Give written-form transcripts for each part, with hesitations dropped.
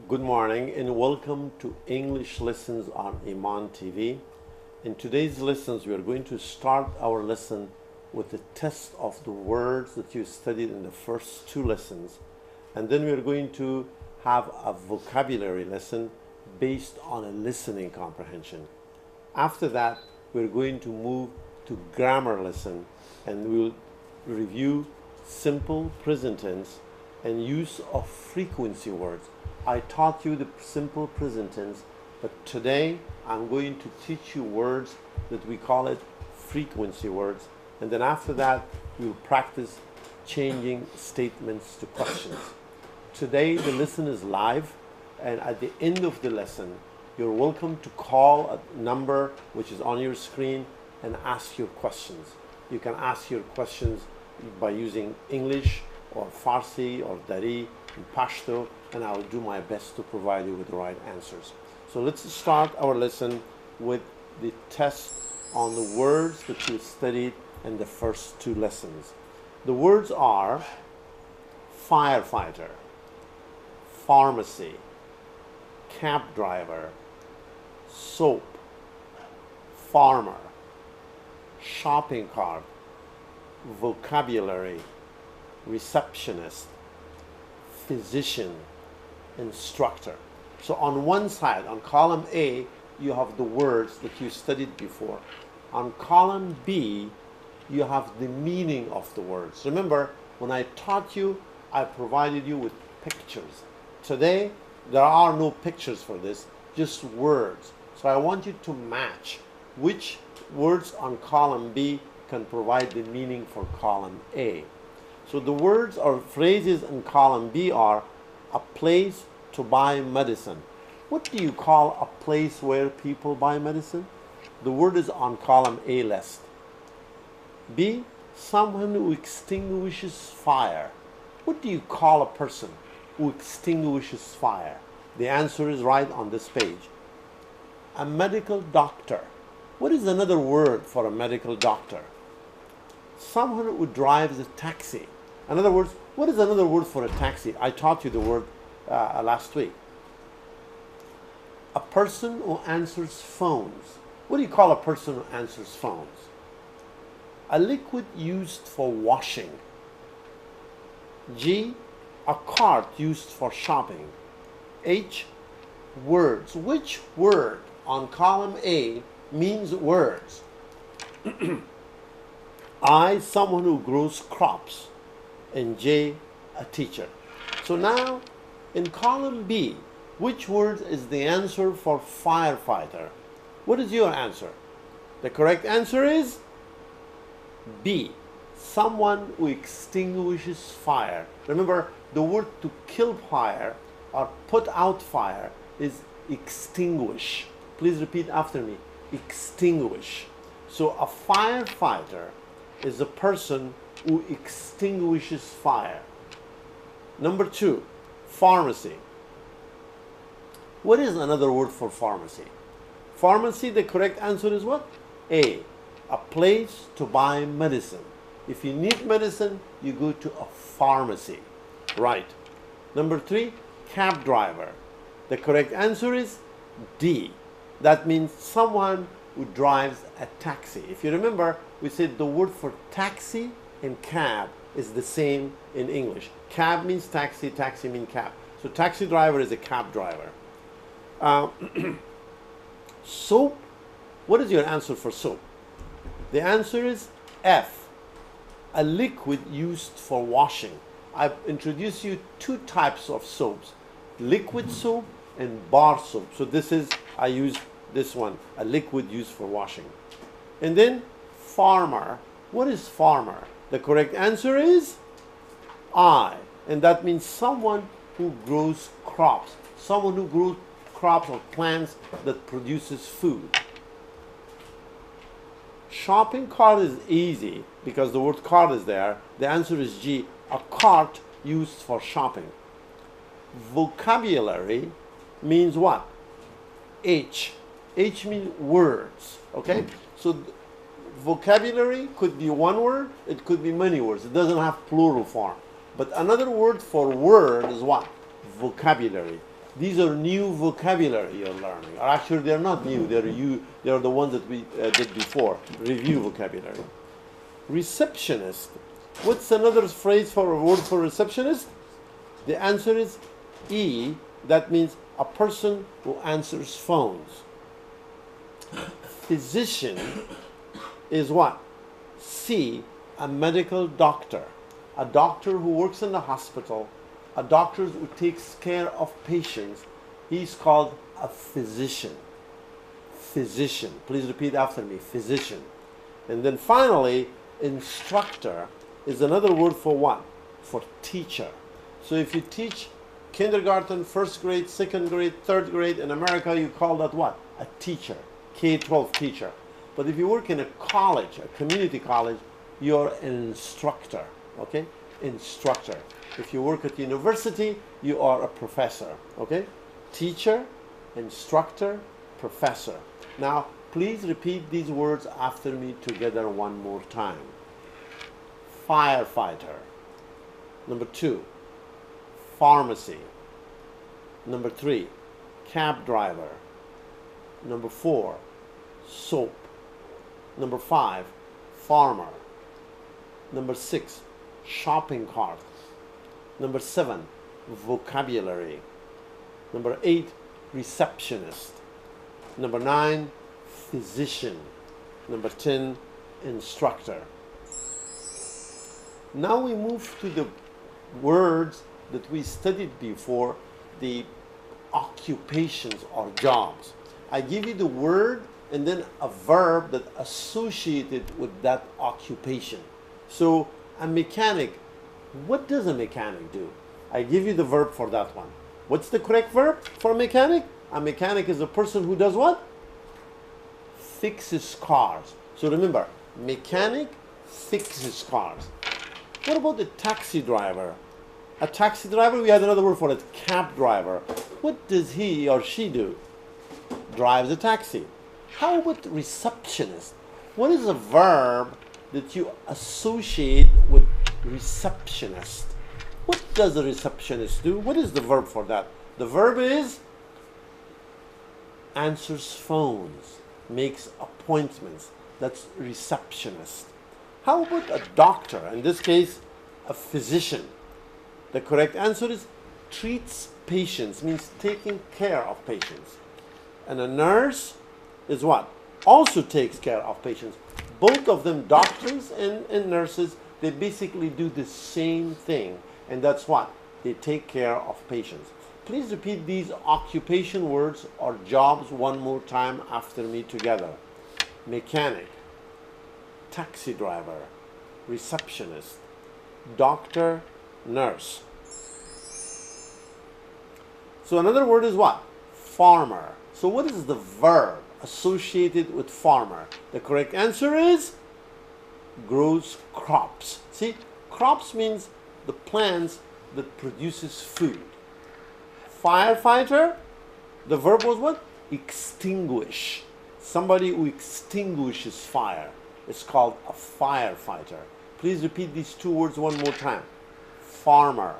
Good morning and welcome to English Lessons on Iman TV. In today's lessons, we are going to start our lesson with a test of the words that you studied in the first two lessons. And then we are going to have a vocabulary lesson based on a listening comprehension. After that, we're going to move to grammar lesson and we'll review simple present tense and use of frequency words. I taught you the simple present tense, but today I'm going to teach you words that we call it frequency words. And then after that, we'll practice changing statements to questions. Today, the lesson is live, and at the end of the lesson, you're welcome to call a number which is on your screen and ask your questions. You can ask your questions by using English or Farsi or Dari in Pashto, and I'll do my best to provide you with the right answers. So let's start our lesson with the test on the words that you studied in the first two lessons. The words are firefighter, pharmacy, cab driver, soap, farmer, shopping cart, vocabulary, receptionist, physician, instructor. So on one side, on column A, you have the words that you studied before. On column B, you have the meaning of the words. Remember, when I taught you, I provided you with pictures. Today, there are no pictures for this, just words. So I want you to match which words on column B can provide the meaning for column A. So the words or phrases in column B are a place to buy medicine. What do you call a place where people buy medicine? The word is on column A list. B, someone who extinguishes fire. What do you call a person who extinguishes fire? The answer is right on this page. A medical doctor. What is another word for a medical doctor? Someone who drives a taxi. In other words, what is another word for a taxi? I taught you the word last week. A person who answers phones. What do you call a person who answers phones? A liquid used for washing. G, a cart used for shopping. H, words. Which word on column A means words? I, someone who grows crops. And J, a teacher. So now, in column B, which word is the answer for firefighter? What is your answer? The correct answer is B, someone who extinguishes fire. Remember, the word to kill fire or put out fire is extinguish. Please repeat after me. Extinguish. So a firefighter is a person who extinguishes fire. Number two, pharmacy. What is another word for pharmacy? Pharmacy, the correct answer is what? A place to buy medicine. If you need medicine, you go to a pharmacy. Right. Number three, cab driver. The correct answer is D. That means someone who drives a taxi. If you remember, we said the word for taxi and cab is the same in English. Cab means taxi, taxi means cab. So taxi driver is a cab driver. Soap. What is your answer for soap? The answer is F, a liquid used for washing. I've introduced you two types of soaps, liquid soap and bar soap. So I use this one, a liquid used for washing. And then farmer. What is farmer? The correct answer is I, and that means someone who grows crops. Someone who grows crops or plants that produces food. Shopping cart is easy because the word cart is there. The answer is G, a cart used for shopping. Vocabulary means what? H. H means words. Okay? So vocabulary could be one word, it could be many words. It doesn't have plural form. But another word for word is what? Vocabulary. These are new vocabulary you're learning. Or actually, they're not new. They're the ones that we did before. Review vocabulary. Receptionist. What's another phrase for a word for receptionist? The answer is E. That means a person who answers phones. Physician is what? C. A medical doctor. A doctor who works in the hospital. A doctor who takes care of patients. He's called a physician. Physician. Please repeat after me. Physician. And then finally, instructor is another word for what? For teacher. So if you teach kindergarten, first grade, second grade, third grade in America, you call that what? A teacher. K-12 teacher. But if you work in a college, a community college, you're an instructor. Okay? Instructor. If you work at university, you are a professor. Okay? Teacher, instructor, professor. Now, please repeat these words after me together one more time. Firefighter. Number 2, pharmacy. Number 3, cab driver. Number 4, soap. Number 5, farmer. Number 6, shopping cart. Number 7, vocabulary. Number 8, receptionist. Number 9, physician. Number 10, instructor. Now we move to the words that we studied before, the occupations or jobs. I give you the word and then a verb that associated with that occupation. So a mechanic, what does a mechanic do? I give you the verb for that one. What's the correct verb for a mechanic? A mechanic is a person who does what? Fixes cars. So remember, mechanic fixes cars. What about the taxi driver? A taxi driver, we had another word for it, cab driver. What does he or she do? Drives a taxi. How about receptionist? What is a verb that you associate with receptionist? What does a receptionist do? What is the verb for that? The verb is answers phones, makes appointments. That's receptionist. How about a doctor? In this case, a physician. The correct answer is treats patients, means taking care of patients. And a nurse is what? Also takes care of patients. Both of them, doctors and nurses, they basically do the same thing. And that's what? They take care of patients. Please repeat these occupation words or jobs one more time after me together. Mechanic, taxi driver, receptionist, doctor, nurse. So another word is what? Farmer. So what is the verb associated with farmer? The correct answer is grows crops. See, crops means the plants that produces food. Firefighter, the verb was what? Extinguish. Somebody who extinguishes fire. It's called a firefighter. Please repeat these two words one more time. Farmer,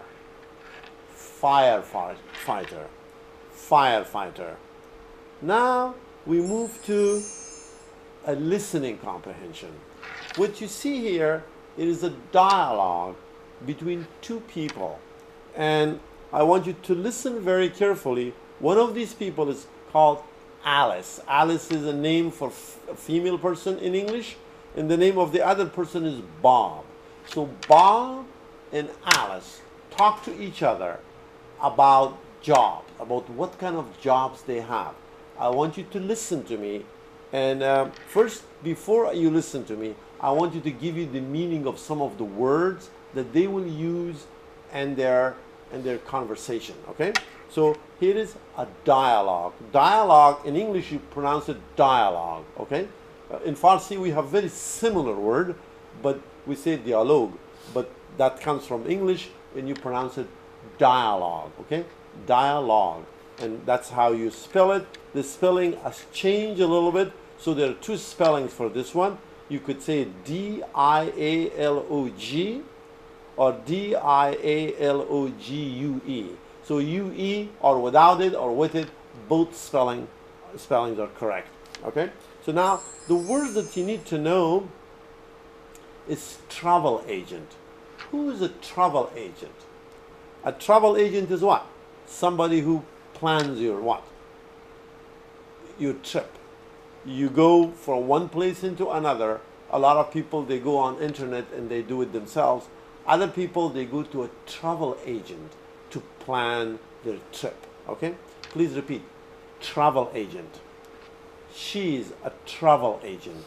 firefighter, firefighter. Now we move to a listening comprehension. What you see here, it is a dialogue between two people. And I want you to listen very carefully. One of these people is called Alice. Alice is a name for a female person in English, and the name of the other person is Bob. So Bob and Alice talk to each other about jobs, about what kind of jobs they have. I want you to listen to me. And first, before you listen to me, I want you to give you the meaning of some of the words that they will use in their conversation, okay? So here is a dialogue. Dialogue, in English you pronounce it dialogue, okay? In Farsi we have very similar word, but we say dialogue, but that comes from English and you pronounce it dialogue, okay? Dialogue, and that's how you spell it. The spelling has changed a little bit, so there are two spellings for this one. You could say D-I-A-L-O-G or D-I-A-L-O-G-U-E. So UE or without it or with it, both spellings are correct. Okay? So now the word that you need to know is travel agent. Who is a travel agent? A travel agent is what? Somebody who plans your what? Your trip. You go from one place into another. A lot of people, they go on internet and they do it themselves. Other people, they go to a travel agent to plan their trip. Okay? Please repeat. Travel agent. She's a travel agent.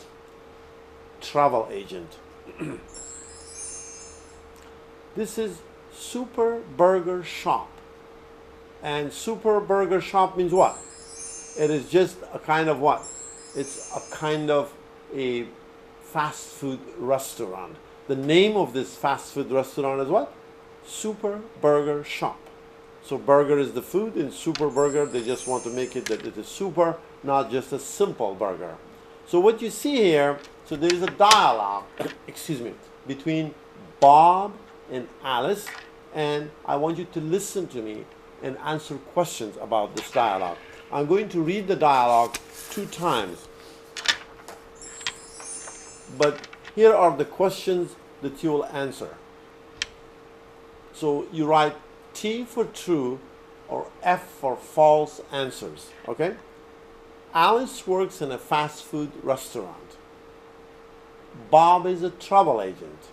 Travel agent. This is Super Burger Shop. And Super Burger Shop means what? It is just a kind of what? It's a kind of a fast food restaurant. The name of this fast food restaurant is what? Super Burger Shop. So burger is the food, and super burger, they just want to make it that it is super, not just a simple burger. So what you see here, so there is a dialogue, excuse me, between Bob and Alice, and I want you to listen to me and answer questions about this dialogue. I'm going to read the dialogue 2 times. But here are the questions that you will answer. So you write T for true or F for false answers. Okay? Alice works in a fast food restaurant. Bob is a travel agent.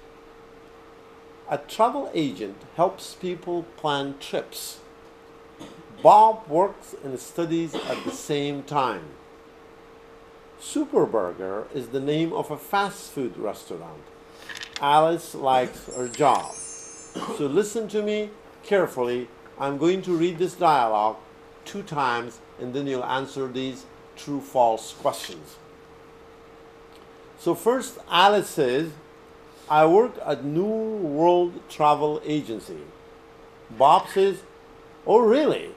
A travel agent helps people plan trips. Bob works and studies at the same time. Superburger is the name of a fast food restaurant. Alice likes her job. So listen to me carefully. I'm going to read this dialogue 2 times and then you'll answer these true-false questions. So first, Alice says, I work at New World Travel Agency. Bob says, oh really?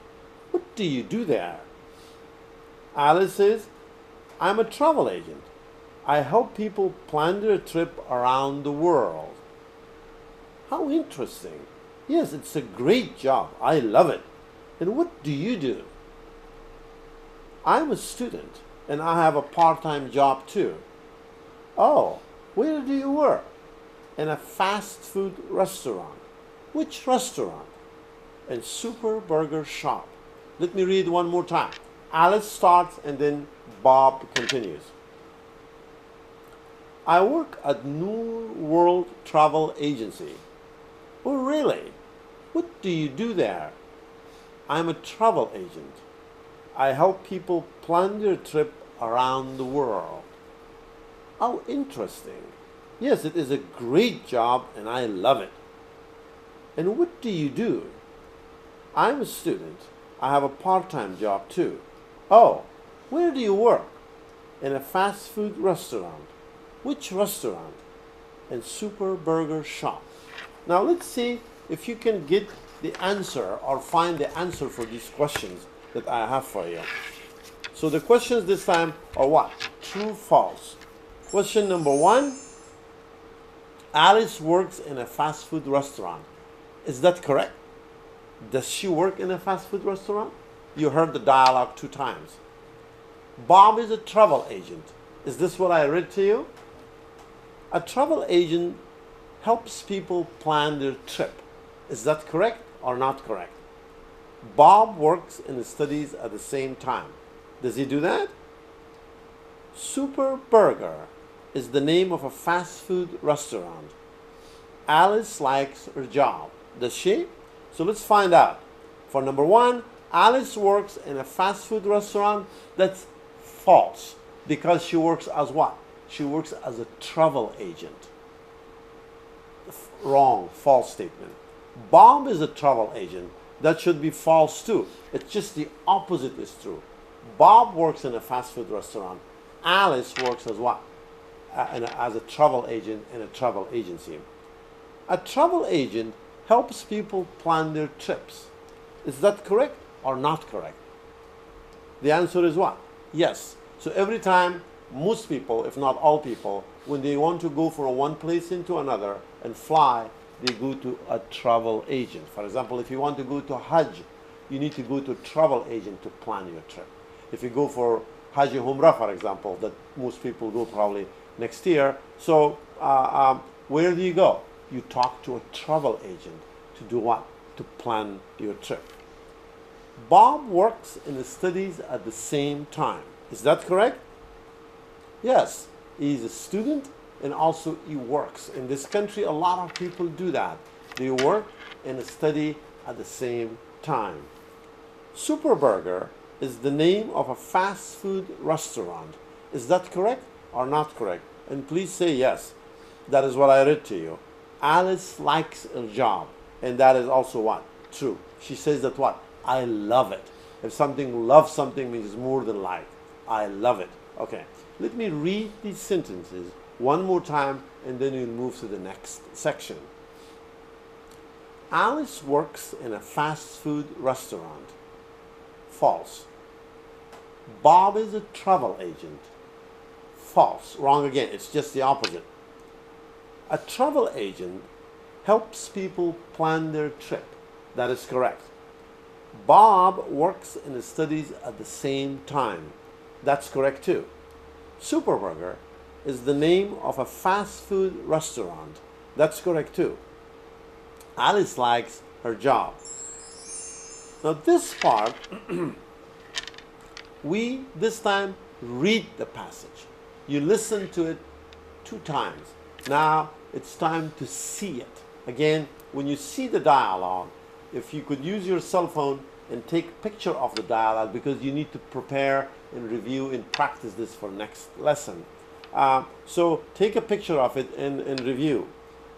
What do you do there? Alice says, I'm a travel agent. I help people plan their trip around the world. How interesting. Yes, it's a great job. I love it. And what do you do? I'm a student and I have a part-time job too. Oh, where do you work? In a fast food restaurant. Which restaurant? In Super Burger Shop. Let me read one more time. Alice starts and then Bob continues. I work at New World Travel Agency. Oh, really? What do you do there? I'm a travel agent. I help people plan their trip around the world. How interesting. Yes, it is a great job and I love it. And what do you do? I'm a student. I have a part-time job too. Oh, where do you work? In a fast food restaurant. Which restaurant? In Super Burger Shop. Now let's see if you can get the answer or find the answer for these questions that I have for you. So the questions this time are what? True, false. Question number 1. Alice works in a fast food restaurant. Is that correct? Does she work in a fast food restaurant? You heard the dialogue 2 times. Bob is a travel agent. Is this what I read to you? A travel agent helps people plan their trip. Is that correct or not correct? Bob works and studies at the same time. Does he do that? Super Burger is the name of a fast food restaurant. Alice likes her job. Does she? So let's find out. For number 1, Alice works in a fast food restaurant. That's false because she works as what? She works as a travel agent. Wrong, false statement. Bob is a travel agent. That should be false too. It's just the opposite is true. Bob works in a fast food restaurant. Alice works as what? As a travel agent in a travel agency. A travel agent helps people plan their trips. Is that correct or not correct? The answer is what? Yes. So every time, most people, if not all people, when they want to go from one place into another and fly, they go to a travel agent. For example, if you want to go to Hajj you need to go to a travel agent to plan your trip. If you go for Hajj Umrah, for example, that most people go probably next year. So where do you go? You talk to a travel agent to do what? To plan your trip. Bob works and studies at the same time. Is that correct? Yes, he's a student and also he works. In this country, a lot of people do that. They work and study at the same time. Superburger is the name of a fast food restaurant. Is that correct or not correct? And please say yes. That is what I read to you. Alice likes her job. And that is also what? True. She says that what? I love it. If something loves something means more than like. I love it. Okay. Let me read these sentences one more time and then we'll move to the next section. Alice works in a fast food restaurant. False. Bob is a travel agent. False. Wrong again. It's just the opposite. A travel agent helps people plan their trip. That is correct. Bob works and studies at the same time. That's correct too. Superburger is the name of a fast food restaurant. That's correct too. Alice likes her job. Now this part, we this time read the passage. You listen to it 2 times. Now it's time to see it. Again, when you see the dialogue, if you could use your cell phone and take a picture of the dialogue, because you need to prepare and review and practice this for next lesson. So take a picture of it and review.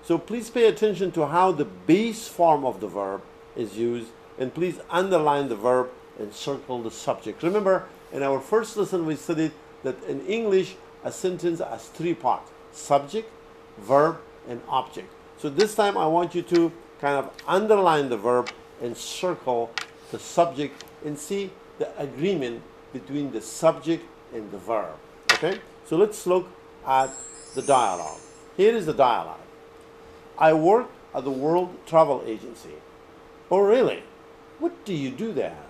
So please pay attention to how the base form of the verb is used, and please underline the verb and circle the subject. Remember, in our first lesson we studied that in English a sentence has 3 parts: subject, verb, and object. So this time I want you to kind of underline the verb and circle the subject and see the agreement between the subject and the verb. Okay? So let's look at the dialogue. Here is the dialogue. I work at the World Travel Agency. Oh, really? What do you do there?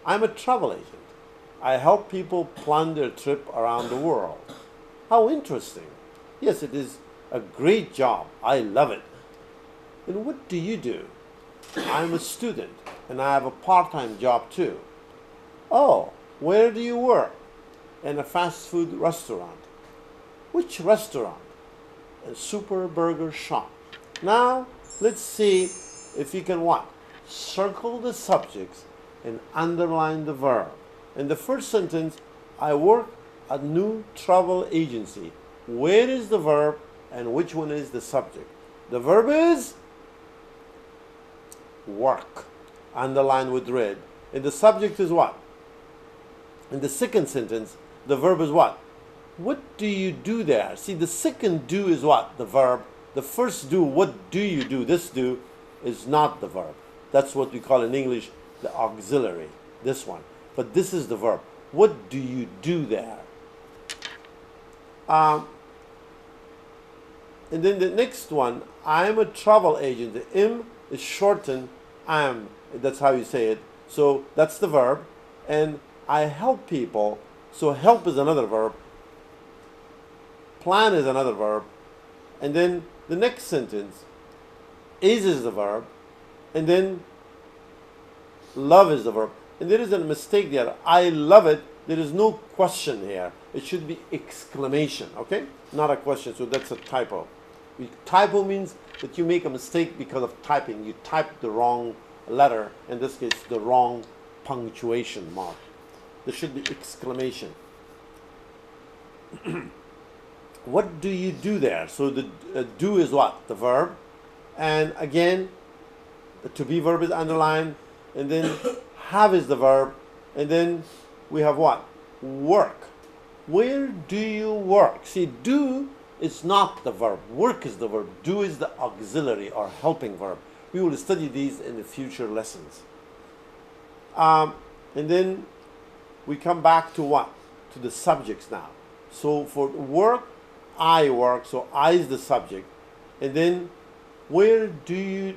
I'm a travel agent. I help people plan their trip around the world. How interesting. Yes, it is a great job. I love it. And what do you do? I'm a student and I have a part-time job too. Oh, where do you work? In a fast food restaurant. Which restaurant? A super burger shop. Now, let's see if you can what? Circle the subjects and underline the verb. In the first sentence, I work at new travel agency. Where is the verb and which one is the subject? The verb is work, underlined with red. And the subject is what? In the second sentence, the verb is what? What do you do there? See, the second do is what? The verb. The first do, what do you do? This do is not the verb. That's what we call in English the auxiliary, this one. But this is the verb. What do you do there? And then the next one, I'm a travel agent. The M is shortened, am. That's how you say it. So that's the verb. And I help people. So help is another verb. Plan is another verb. And then the next sentence, is the verb. And then love is the verb. And there is a mistake there. I love it. There is no question here. It should be exclamation, okay? Not a question, so that's a typo. Typo means that you make a mistake because of typing. You typed the wrong letter, in this case, the wrong punctuation mark. There should be exclamation. What do you do there? So the do is what? The verb. And again, the to be verb is underlined. And then have is the verb. And then we have what? Work. Where do you work? See, do is not the verb. Work is the verb. Do is the auxiliary or helping verb. We will study these in the future lessons. And then we come back to what? To the subjects now. So for work, I work. So I is the subject. And then what do you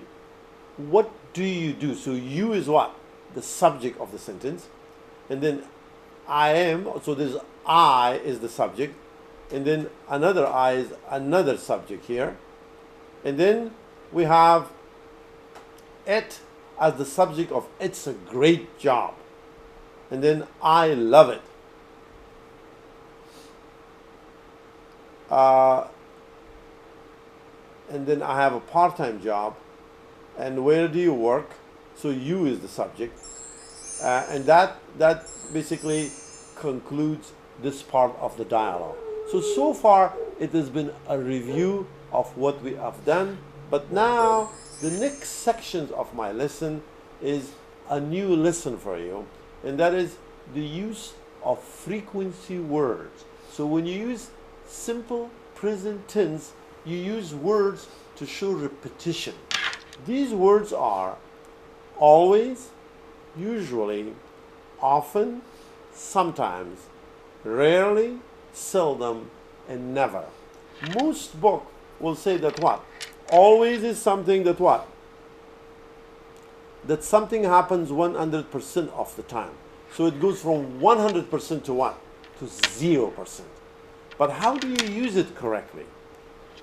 do? So you is what? the subject of the sentence, and then I am, so this I is the subject, and then another I is another subject here, and then we have it as the subject of it's a great job, and then I love it. And then I have a part-time job, and where do you work? So you is the subject, and that basically concludes this part of the dialogue. So far it has been a review of what we have done, but now the next sections of my lesson is a new lesson for you, and that is the use of frequency words. So when you use simple present tense, you use words to show repetition. These words are always, usually, often, sometimes, rarely, seldom, and never. Most books will say that what? Always is something that what? That something happens 100% of the time. So it goes from 100% to what? To 0%. But how do you use it correctly?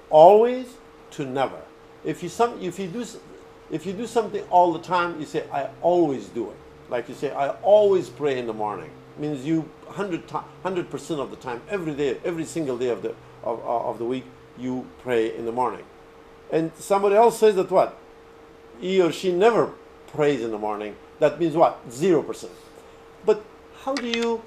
Always to never. If you do something all the time, you say I always do it. Like you say I always pray in the morning. It means you 100% of the time, every day, every single day of the week, you pray in the morning. And somebody else says that what? He or she never prays in the morning. That means what? 0%. But how do you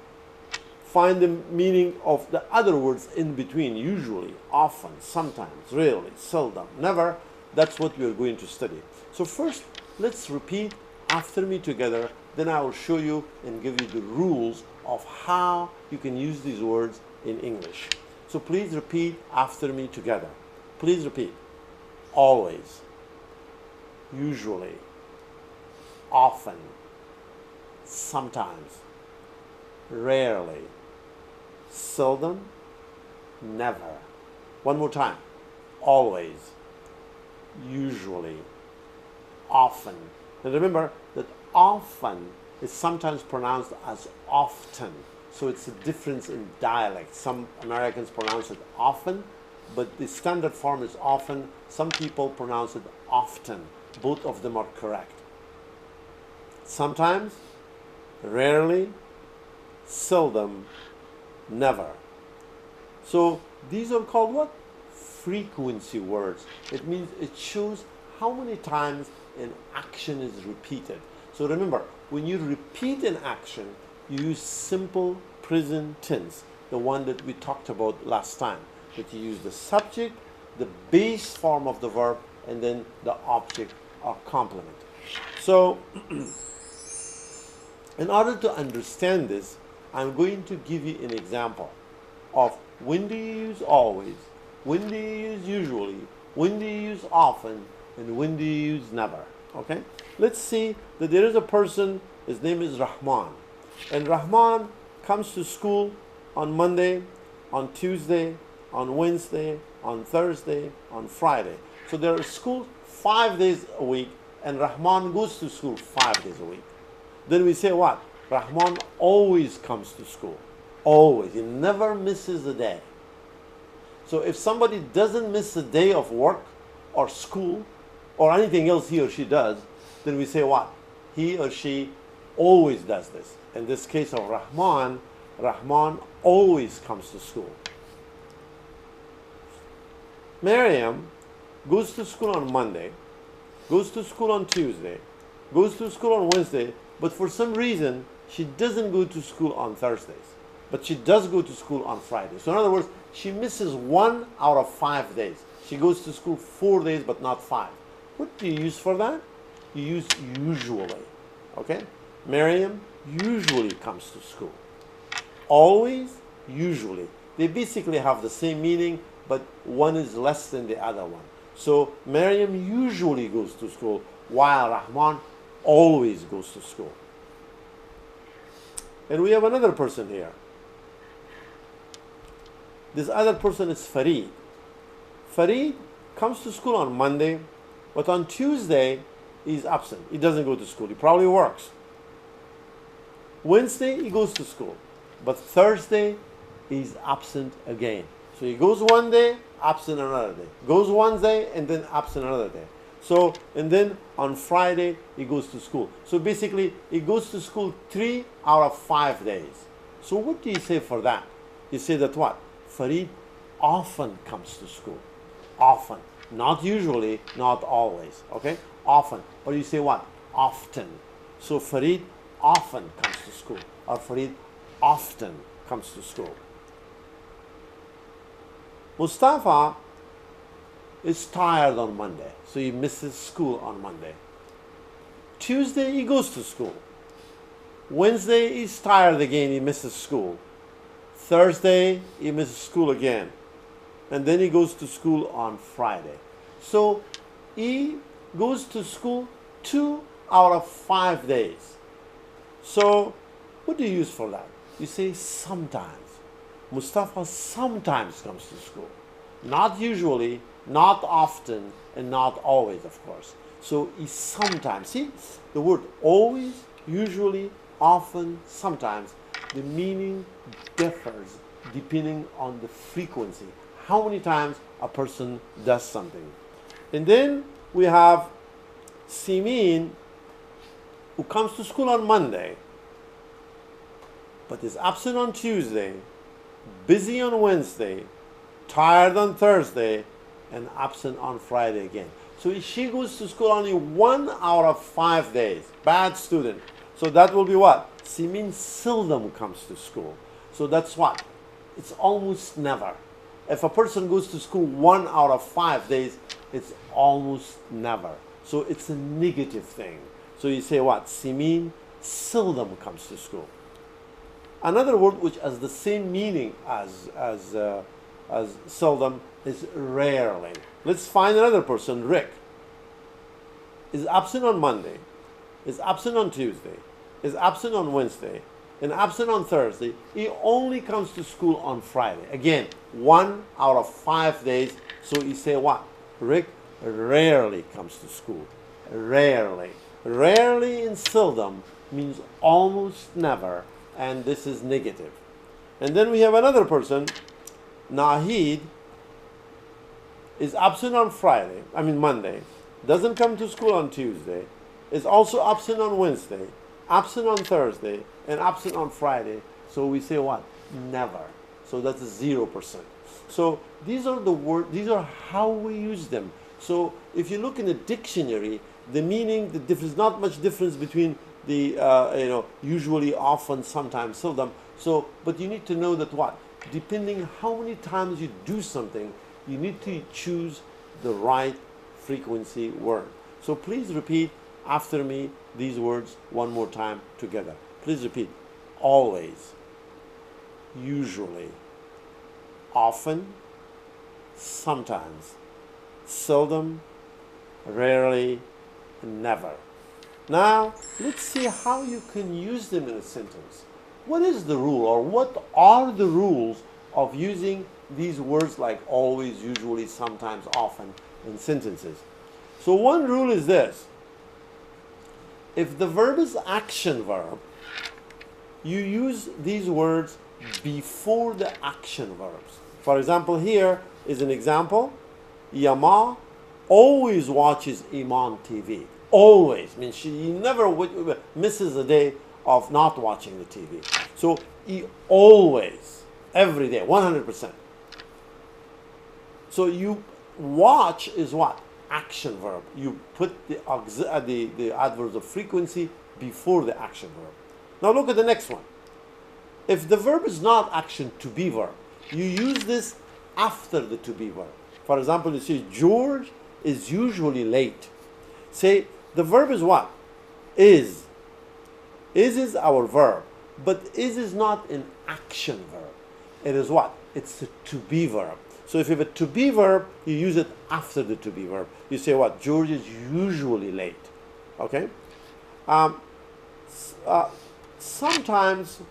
find the meaning of the other words in between? Usually, often, sometimes, rarely, seldom, never. That's what we are going to study. So first, let's repeat after me together. Then I will show you and give you the rules of how you can use these words in English. So please repeat after me together. Please repeat. Always, usually, often, sometimes, rarely, seldom, never. One more time. Always, usually, often. And remember that often is sometimes pronounced as often. So it's a difference in dialect. Some Americans pronounce it often, but the standard form is often. Some people pronounce it often. Both of them are correct. Sometimes, rarely, seldom, never. So these are called what? Frequency words. It means it shows how many times an action is repeated. So remember, when you repeat an action, you use simple present tense, the one that we talked about last time. That you use the subject, the base form of the verb, and then the object or complement. So in order to understand this, I'm going to give you an example of when do you use always, when do you use usually, when do you use often, and when do you use never. Okay? Let's see that there is a person, his name is Rahman. And Rahman comes to school on Monday, on Tuesday, on Wednesday, on Thursday, on Friday. So there is school 5 days a week, and Rahman goes to school 5 days a week. Then we say what? Rahman always comes to school. Always. He never misses a day. So if somebody doesn't miss a day of work or school or anything else he or she does, then we say what? He or she always does this. In this case of Rahman, Rahman always comes to school. Miriam goes to school on Monday, goes to school on Tuesday, goes to school on Wednesday, but for some reason she doesn't go to school on Thursdays, but she does go to school on Fridays. So in other words, she misses 1 out of 5 days. She goes to school 4 days but not 5. What do you use for that? You use usually. Okay? Miriam usually comes to school. Always, usually. They basically have the same meaning, but one is less than the other one. So Miriam usually goes to school, while Rahman always goes to school. And we have another person here. This other person is Farid. Farid comes to school on Monday, but on Tuesday he's absent. He doesn't go to school. He probably works. Wednesday he goes to school, but Thursday he's absent again. So he goes one day, absent another day. Goes one day and then absent another day. So, and then on Friday he goes to school. So basically he goes to school 3 out of 5 days. So what do you say for that? You say that what? Farid often comes to school. Often. Not usually, not always. Okay? Often. Or you say what? Often. So Farid often comes to school. Or Farid often comes to school. Mustafa is tired on Monday, so he misses school on Monday. Tuesday he goes to school. Wednesday he's tired again, he misses school. Thursday he misses school again. And then he goes to school on Friday. So he goes to school 2 out of 5 days. So what do you use for that? You say sometimes. Mustafa sometimes comes to school. Not usually, not often, and not always, of course. So he sometimes. See, the word always, usually, often, sometimes, the meaning differs depending on the frequency. How many times a person does something. And then we have Simin, who comes to school on Monday, but is absent on Tuesday, busy on Wednesday, tired on Thursday, and absent on Friday again. So she goes to school only 1 out of 5 days. Bad student. So that will be what? Simin seldom comes to school. So that's what? It's almost never. If a person goes to school 1 out of 5 days, it's almost never. So it's a negative thing. So you say what? Simin seldom comes to school. Another word which has the same meaning as seldom is rarely. Let's find another person. Rick is absent on Monday, is absent on Tuesday, is absent on Wednesday, and absent on Thursday. He only comes to school on Friday. Again, 1 out of 5 days. So you say what? Rick rarely comes to school. Rarely. Rarely and seldom means almost never, and this is negative. And then we have another person. Nahid is absent on Monday, doesn't come to school on Tuesday, is also absent on Wednesday, absent on Thursday, and absent on Friday. So we say what? Never. So that's 0%. So these are the words, these are how we use them. So if you look in the dictionary, the meaning, there's not much difference between the, usually, often, sometimes, seldom. So, but you need to know that what? Depending how many times you do something, you need to choose the right frequency word. So please repeat after me these words one more time together. Please repeat. Always, usually, often, sometimes, seldom, rarely, and never. Now, let's see how you can use them in a sentence. What is the rule, or what are the rules of using these words like always, usually, sometimes, often in sentences? So one rule is this. If the verb is action verb, you use these words before the action verbs. For example, here is an example. Yama always watches Iman TV. Always. Means she never misses a day of not watching the TV. So he always, every day, 100%. So you watch is what? Action verb. You put the adverbs of frequency before the action verb. Now look at the next one. If the verb is not action, to be verb, you use this after the to be verb. For example, you say George is usually late. Say the verb is what? Is. Is our verb, but is not an action verb. It is what? It's a to be verb. So if you have a to be verb, you use it after the to be verb. You say what? George is usually late. Okay? Sometimes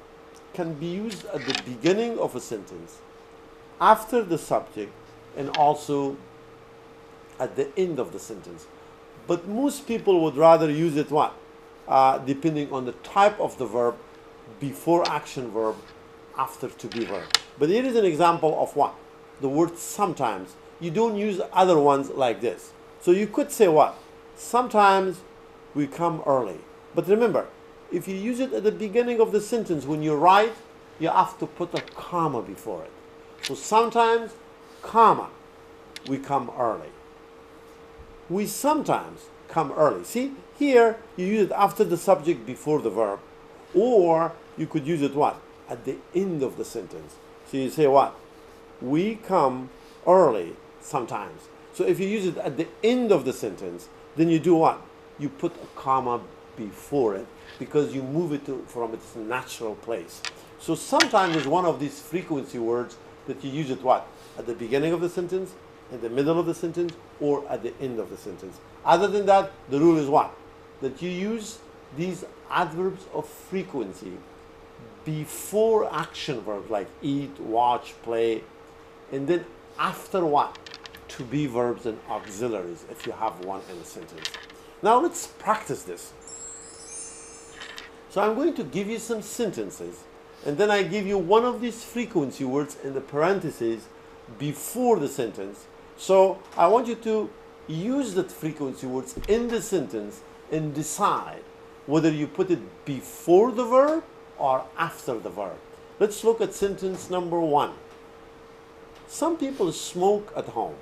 can be used at the beginning of a sentence, after the subject, and also at the end of the sentence. But most people would rather use it what? Depending on the type of the verb, before action verb, after to be verb. But here is an example of what? The word sometimes. You don't use other ones like this. So you could say what? Sometimes we come early. But remember, if you use it at the beginning of the sentence, when you write, you have to put a comma before it. So sometimes, comma, we come early. We sometimes come early. See, here you use it after the subject, before the verb. Or you could use it what? At the end of the sentence. So you say what? We come early sometimes. So if you use it at the end of the sentence, then you do what? You put a comma before it because you move it from its natural place. So sometimes is one of these frequency words that you use it what? At the beginning of the sentence, in the middle of the sentence, or at the end of the sentence. Other than that, the rule is what? That you use these adverbs of frequency before action verbs like eat, watch, play, and then after what? To be verbs and auxiliaries if you have one in a sentence. Now let's practice this. So I'm going to give you some sentences, and then I give you one of these frequency words in the parentheses before the sentence. So I want you to use that frequency words in the sentence and decide whether you put it before the verb or after the verb. Let's look at sentence number 1. Some people smoke at home.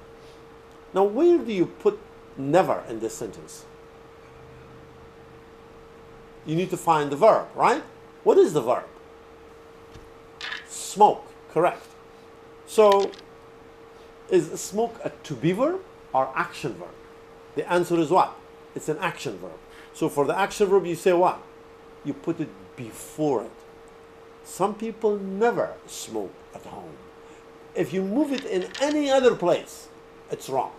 Now, where do you put never in this sentence? You need to find the verb, right? What is the verb? Smoke, correct. So, is smoke a to be verb or action verb? The answer is what? It's an action verb. So for the action verb, you say what? You put it before it. Some people never smoke at home. If you move it in any other place, it's wrong.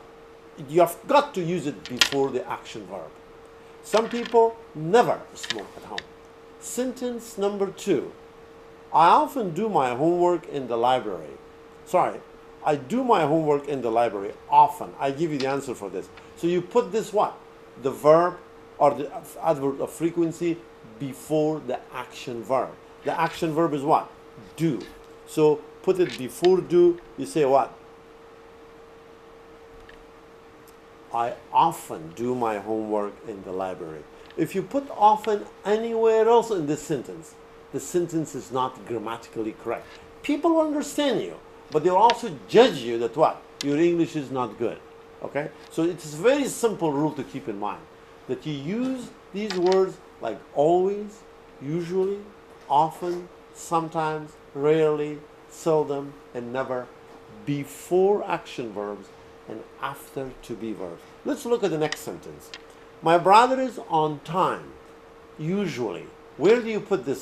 You have got to use it before the action verb. Some people never smoke at home. Sentence number 2. I often do my homework in the library. Sorry, I do my homework in the library often. I give you the answer for this. So you put this what? The verb or the adverb of frequency before the action verb. The action verb is what? Do. So put it before do. You say what? I often do my homework in the library. If you put often anywhere else in this sentence, the sentence is not grammatically correct. People will understand you, but they'll also judge you that what? Your English is not good. Okay? So it's a very simple rule to keep in mind, that you use these words like always, usually, often, sometimes, rarely, seldom, and never before action verbs and after to be verbs. Let's look at the next sentence. My brother is on time, usually. Where do you put the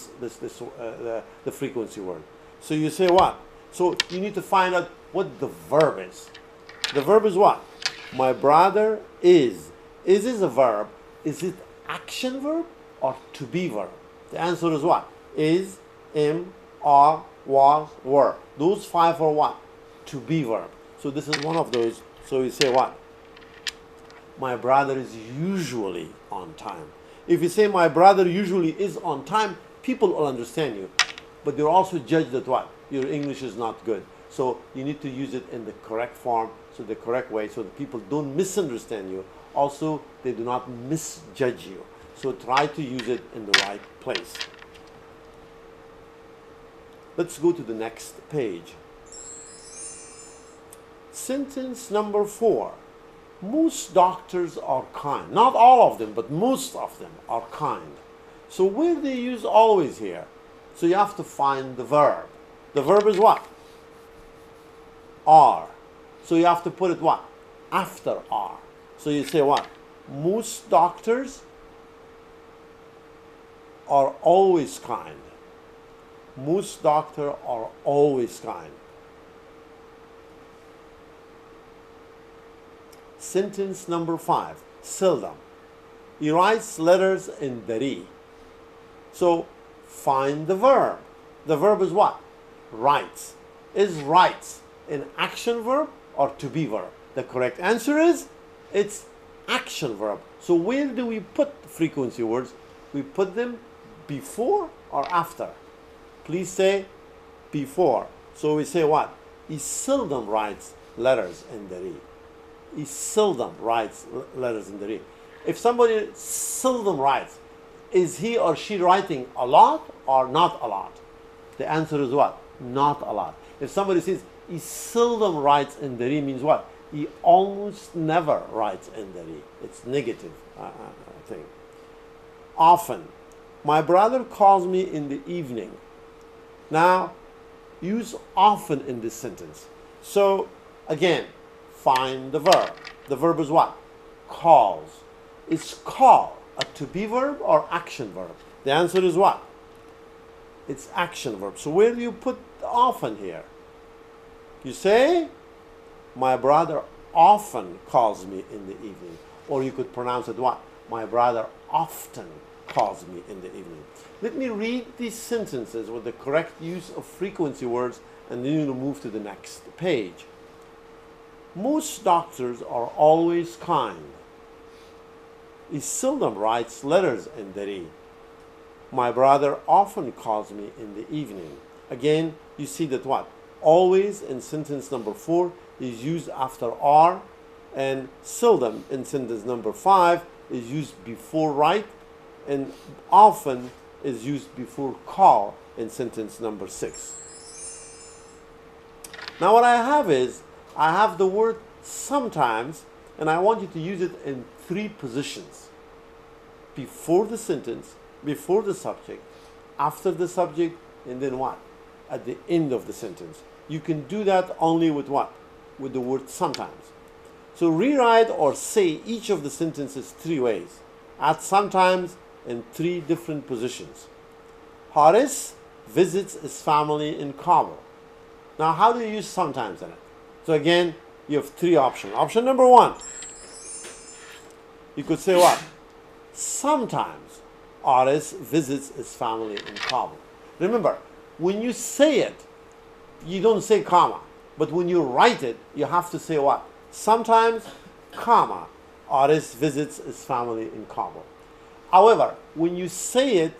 frequency word? So you say what? So you need to find out what the verb is. The verb is what? My brother is. Is this a verb? Is it action verb or to be verb? The answer is what? Is, am, are, was, were. Those 5 are what? To be verb. So this is one of those. So you say what? My brother is usually on time. If you say my brother usually is on time, people will understand you. But they'll also judge that what? Your English is not good. So you need to use it in the correct form, so the correct way, so that people don't misunderstand you. Also, they do not misjudge you. So try to use it in the right place. Let's go to the next page. Sentence number 4. Most doctors are kind. Not all of them, but most of them are kind. So where do you use always here? So you have to find the verb. The verb is what? Are. So you have to put it what? After are. So you say what? Most doctors are always kind. Most doctors are always kind. Sentence number 5. Seldom. He writes letters in Dari. So find the verb. The verb is what? Writes. Is writes an action verb or to be verb? The correct answer is it's action verb. So where do we put frequency words? We put them before or after? Please say before. So we say what? He seldom writes letters in the re. He seldom writes letters in the re. If somebody seldom writes, is he or she writing a lot or not a lot? The answer is what? Not a lot. If somebody says he seldom writes in the re, means what? He almost never writes in the re. It's negative thing. Often. My brother calls me in the evening. Now, use often in this sentence. So, again, find the verb. The verb is what? Calls. Is call a to-be verb or action verb? The answer is what? It's action verb. So where do you put often here? You say, my brother often calls me in the evening. Or you could pronounce it what? My brother often calls me in the evening. Let me read these sentences with the correct use of frequency words, and then you'll move to the next page. Most doctors are always kind. He seldom writes letters in the re. My brother often calls me in the evening. Again, you see that what? Always in sentence number 4 is used after are, and seldom in sentence number 5 is used before write, and often is used before call in sentence number 6. Now what I have is, I have the word sometimes, and I want you to use it in 3 positions. Before the sentence, before the subject, after the subject, and then what? At the end of the sentence. You can do that only with what? With the word sometimes. So rewrite or say each of the sentences 3 ways. Add sometimes in 3 different positions. Haris visits his family in Kabul. Now, how do you use sometimes in it? So again, you have 3 options. Option number 1, you could say what? Sometimes Haris visits his family in Kabul. Remember, when you say it, you don't say comma. But when you write it, you have to say what? Sometimes, comma, Haris visits his family in Kabul. However, when you say it,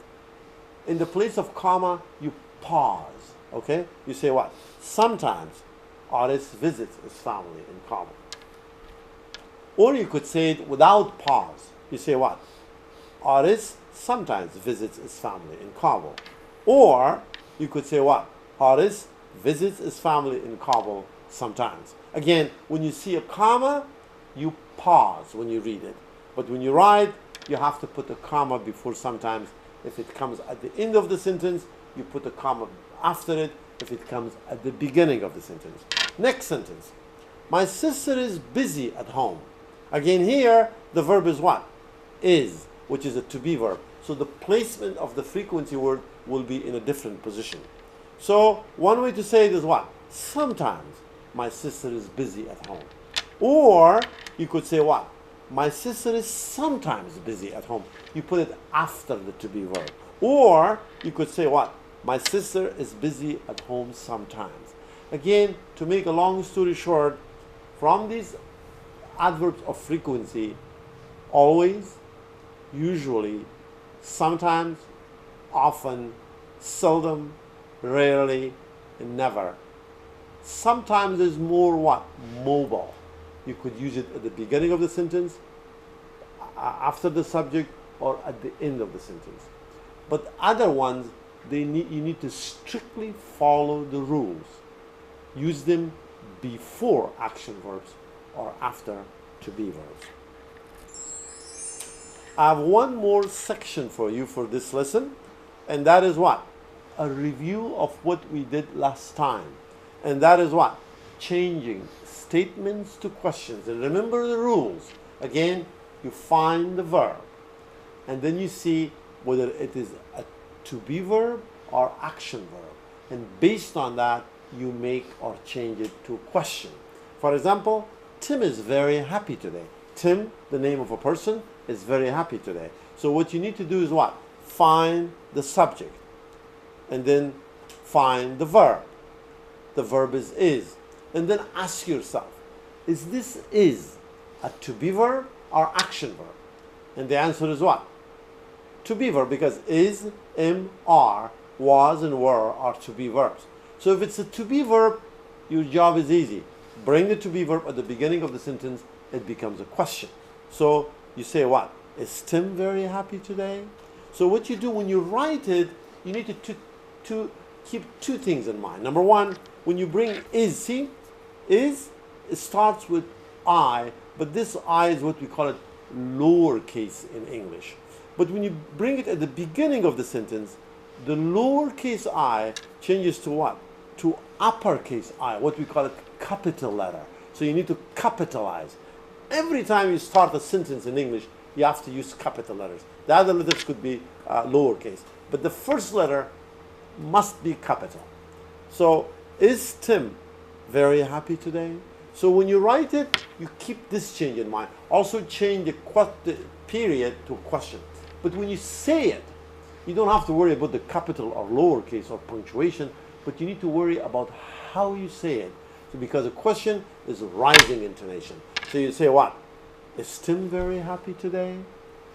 in the place of comma, you pause. Okay? You say what? Sometimes Haris visits his family in Kabul. Or you could say it without pause. You say what? Haris sometimes visits his family in Kabul. Or you could say what? Haris visits his family in Kabul sometimes. Again, when you see a comma, you pause when you read it. But when you write, you have to put a comma before sometimes. If it comes at the end of the sentence, you put a comma after it. If it comes at the beginning of the sentence. Next sentence. My sister is busy at home. Again here, the verb is what? Is, which is a to-be verb. So the placement of the frequency word will be in a different position. So one way to say it is what? Sometimes my sister is busy at home. Or you could say what? My sister is sometimes busy at home. You put it after the to-be verb. Or you could say what? My sister is busy at home sometimes. Again, to make a long story short, from these adverbs of frequency, always, usually, sometimes, often, seldom, rarely, and never. Sometimes is more what? Mobile. You could use it at the beginning of the sentence, after the subject, or at the end of the sentence. But other ones, you need to strictly follow the rules. Use them before action verbs or after to-be verbs. I have one more section for you for this lesson, and that is what? A review of what we did last time. And that is what? Changing statements to questions. And remember the rules. Again, you find the verb, and then you see whether it is a to-be verb or action verb. And based on that, you make or change it to a question. For example, Tim is very happy today. Tim, the name of a person, is very happy today. So what you need to do is what? Find the subject. And then find the verb. The verb is. And then ask yourself, is this is a to-be verb or action verb? And the answer is what? to be verb because is, am, are, was, and were are to be verbs. So if it's a to be verb, your job is easy. Bring the to be verb at the beginning of the sentence, it becomes a question. So you say what? Is Tim very happy today? So what you do when you write it, you need to keep two things in mind. Number one, when you bring is, see, is, it starts with I, but this I is what we call it lowercase in English. But when you bring it at the beginning of the sentence, the lowercase I changes to what? To uppercase I, what we call it capital letter. So you need to capitalize. Every time you start a sentence in English, you have to use capital letters. The other letters could be lowercase, but the first letter must be capital. So, is Tim very happy today? So when you write it, you keep this change in mind. Also change the period to a question. But when you say it, you don't have to worry about the capital or lowercase or punctuation, but you need to worry about how you say it. So because a question is rising intonation. So you say what? Is Tim very happy today?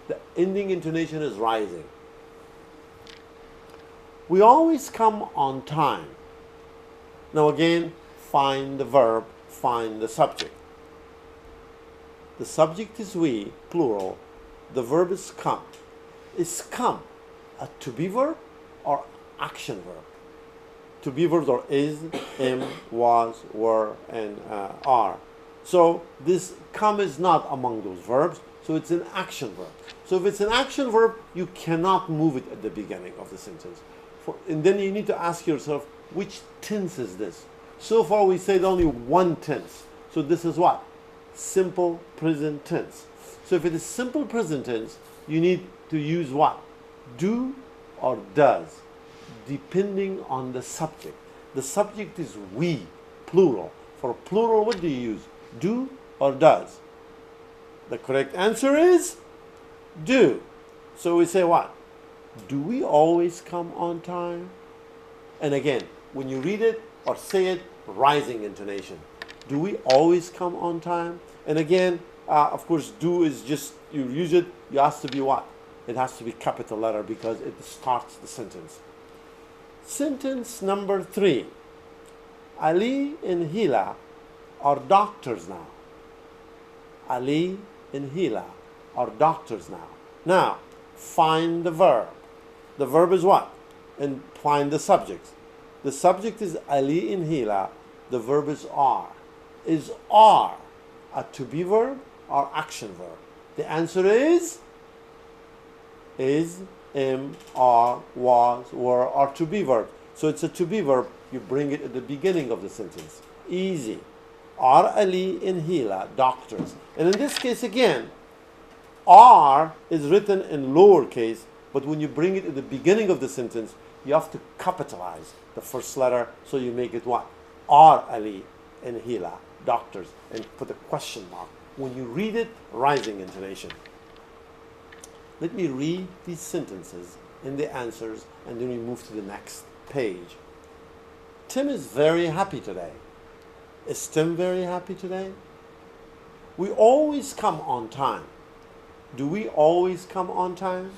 The ending intonation is rising. We always come on time. Now again, find the verb, find the subject. The subject is we, plural. The verb is come. Is come a to be verb or action verb? To be verbs are is, am, was, were, and are. So this come is not among those verbs, so it's an action verb. So if it's an action verb, you cannot move it at the beginning of the sentence. And then you need to ask yourself, which tense is this? So far we said only one tense. So this is what? Simple present tense. So if it is simple present tense, you need to use what? Do or does, depending on the subject. The subject is we, plural. For plural, what do you use? Do or does? The correct answer is do. So we say what? Do we always come on time? And again, when you read it or say it, rising intonation. Do we always come on time? And again, of course, do is just, you use it, you has to be what? It has to be capital letter because it starts the sentence. Sentence number 3. Ali and Hila are doctors now. Ali and Hila are doctors now. Now, find the verb. The verb is what? And find the subject. The subject is Ali and Hila. The verb is are. Is are a to be verb or action verb? The answer is, am, are, was, were, are to be verb. So it's a to be verb. You bring it at the beginning of the sentence. Easy. Are Ali and Hila doctors? And in this case again, are is written in lowercase, but when you bring it at the beginning of the sentence, you have to capitalize the first letter, so you make it what? Are Ali and Hila doctors? And put a question mark. When you read it, rising intonation. Let me read these sentences and the answers, and then we move to the next page. Tim is very happy today. Is Tim very happy today? We always come on time. Do we always come on time?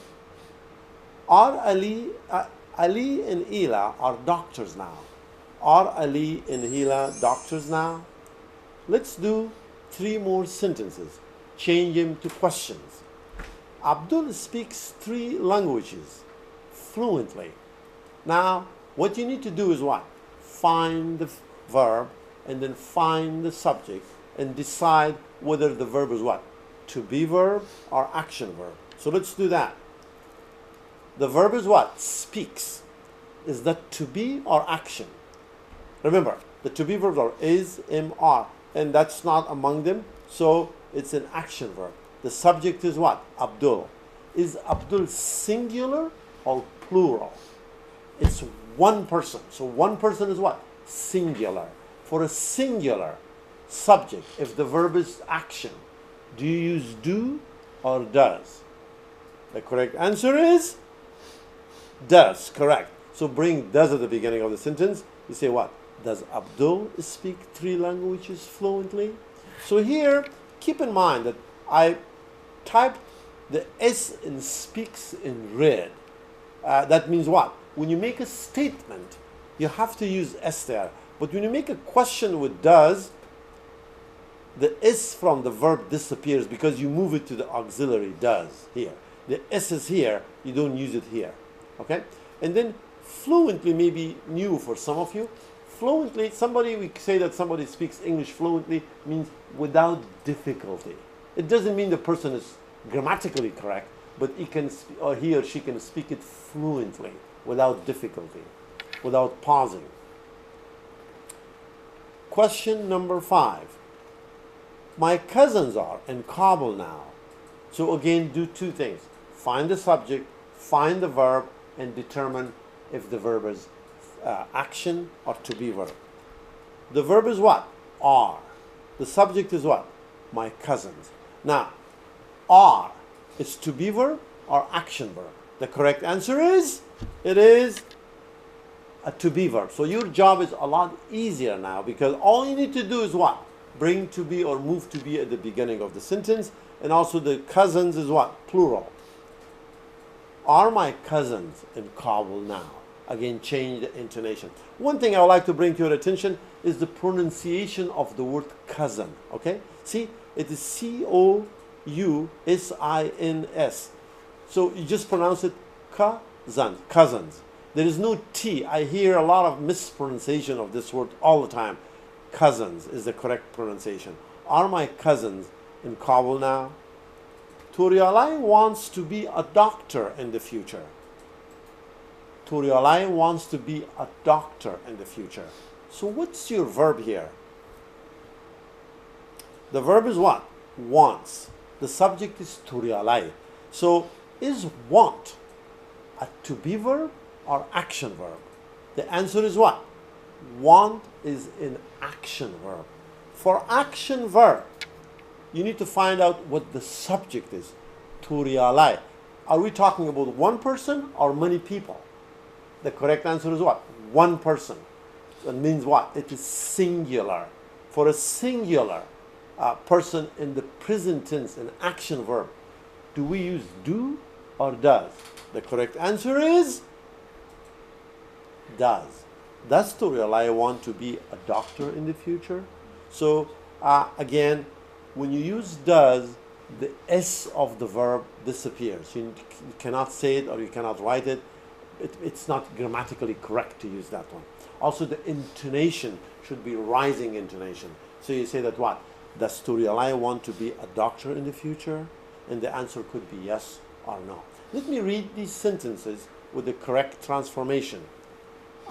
Are Ali and Hila are doctors now? Are Ali and Hila doctors now? Let's do 3 more sentences. Change them to questions. Abdul speaks 3 languages fluently. Now, what you need to do is what? Find the verb and then find the subject and decide whether the verb is what? To be verb or action verb. So let's do that. The verb is what? Speaks. Is that to be or action? Remember, the to be verbs are is, am, are, and that's not among them, so it's an action verb. The subject is what? Abdul. Is Abdul singular or plural? It's one person. So one person is what? Singular. For a singular subject, if the verb is action, do you use do or does? The correct answer is does. Correct. So bring does at the beginning of the sentence. You say what? Does Abdul speak 3 languages fluently? So here, keep in mind that I typed The S in speaks in red. That means what? When you make a statement, you have to use S there. But when you make a question with does, the S from the verb disappears because you move it to the auxiliary does here. The S is here, you don't use it here. Okay? And then fluently may be new for some of you. Fluently, we say that somebody speaks English fluently means without difficulty. It doesn't mean the person is grammatically correct, but he or she can speak it fluently without difficulty, without pausing. Question number 5. My cousins are in Kabul now. So again, do two things. Find the subject, find the verb, and determine if the verb is action or to be verb. The verb is what? Are. The subject is what? My cousins. Now, are is to be verb or action verb? The correct answer is, it is a to be verb. So your job is a lot easier now because all you need to do is what? Bring to be or move to be at the beginning of the sentence. And also the cousins is what? Plural. Are my cousins in Kabul now? Again, change the intonation. One thing I would like to bring to your attention is the pronunciation of the word cousin. Okay? See, it is Coussins. So you just pronounce it cousins. There is no T. I hear a lot of mispronunciation of this word all the time. Cousins is the correct pronunciation. Are my cousins in Kabul now? Turialai wants to be a doctor in the future. Turialai wants to be a doctor in the future. So what's your verb here? The verb is what? Wants. The subject is Turialai. So is want a to be verb or action verb? The answer is what? Want is an action verb. For action verb, you need to find out what the subject is. Turialai. Are we talking about one person or many people? The correct answer is what? One person. That means what? It is singular. For a singular person in the present tense, an action verb, do we use do or does? The correct answer is does. Does Turialai want to be a doctor in the future? So again, when you use does, the S of the verb disappears. You cannot say it or you cannot write it. It's not grammatically correct to use that one. Also, the intonation should be rising intonation. So you say that what? Does Turialai want to be a doctor in the future? And the answer could be yes or no. Let me read these sentences with the correct transformation.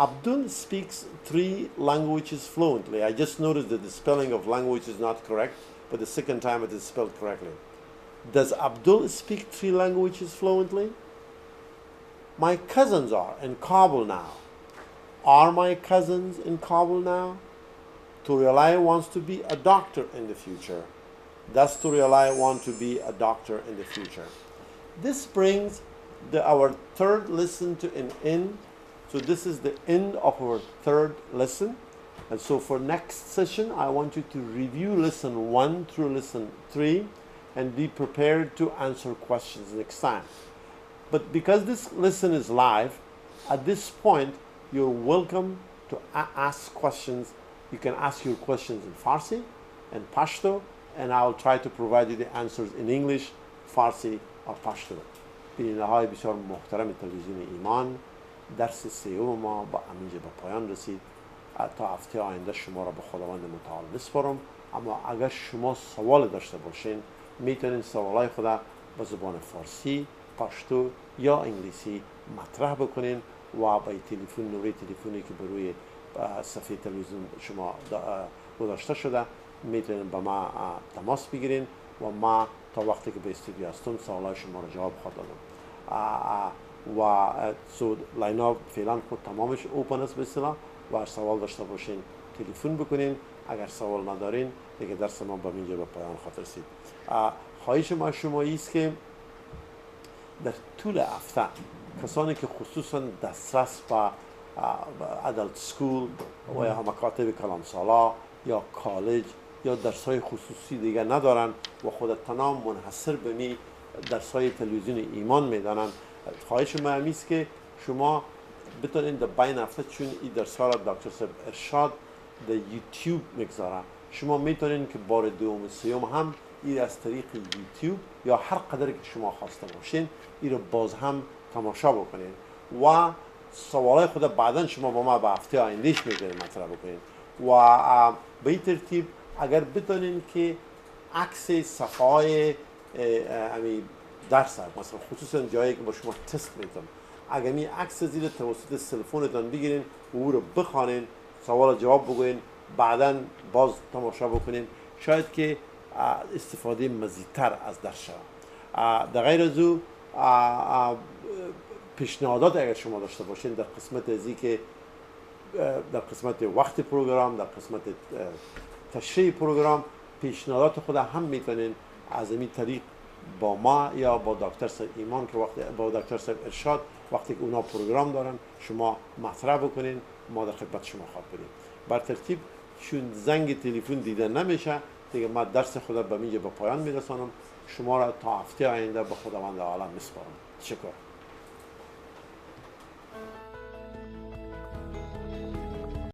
Abdul speaks 3 languages fluently. I just noticed that the spelling of language is not correct, but the second time it is spelled correctly. Does Abdul speak 3 languages fluently? My cousins are in Kabul now. Are my cousins in Kabul now? Turialai wants to be a doctor in the future. Does Turialai want to be a doctor in the future? This brings our third lesson to an end. So this is the end of our third lesson. And so for next session, I want you to review lesson 1 through lesson 3 and be prepared to answer questions next time. But because this lesson is live, at this point, you're welcome to ask questions. You can ask your questions in Farsi and Pashto, and I'll try to provide you the answers in English, Farsi, or Pashto. بیننهای بسیار محترم تلویزیون ایمان، درس سیوم ما با همینجا به پایان رسید. تا هفته آینده شما را به خداوند متعال بسپارم. اما اگر شما سوال داشته باشین، میتونین سوالای خدا به زبان فارسی، پشتو یا انگلیسی مطرح بکنین و با تلفن، نمره تلفنی که به روی صفحه تلویزیون شما گذاشته شده میتونین با ما تماس بگیرین و ما تا وقتی که به استودیو هستم سوالای شما را جواب خواهم دادم. و سو لاین فعلا خود تمامش اوپن است به اصطلاح و سوال داشته باشین تلفن بکنین. اگر سوال ندارین دیگه درس ما به اینجا به پایان خواهد رسید. خواهش ما شمایی است که در طول هفته کسانی که خصوصا دسترس به ادلت سکول و یا مکاتب کلانسالا یا کالج یا درس‌های خصوصی دیگه ندارن و خود تنها منحصر به می درس‌های تلویزیون ایمان میدانند. خواهش من همیست که شما بتونین در بین هفته، چون این درس‌ها را دکتر صاحب ارشاد در یوتیوب میگذاره، شما میتونین که بار دوم سیوم هم این از طریق یوتیوب یا هر قدر که شما خواسته باشین این رو باز هم تماشا بکنین و سوالای خود بعدا شما با ما به هفته آیندهش میتونین مطرح بکنین. و به این ترتیب اگر بتونین که عکس صفحه های درس، مثلا خصوصا جایی که با شما تست میتون، اگر می عکس زیر توسط تلفنتان بگیرین و او رو بخوانین، سوال جواب بگوین، بعدا باز تماشا بکنین، شاید که استفاده مزیدتر از درس شود. در غیر از او پیشنهادات اگر شما داشته باشین در قسمت ازی که در قسمت وقت پروگرام، در قسمت تشریح پروگرام، پیشنهادات خود هم میتونین از این طریق با ما یا با دکتر صاحب ایمان که با دکتر صاحب ارشاد وقتی که اونا پروگرام دارن شما مطرح بکنین، ما در خدمت شما خواهد بودیم. بر ترتیب چون زنگ تلفن دیده نمیشه دیگه، ما درس خود به اینجا به پایان میرسانم. شما را تا هفته آینده به خداوند عالم میسپارم. تشکر.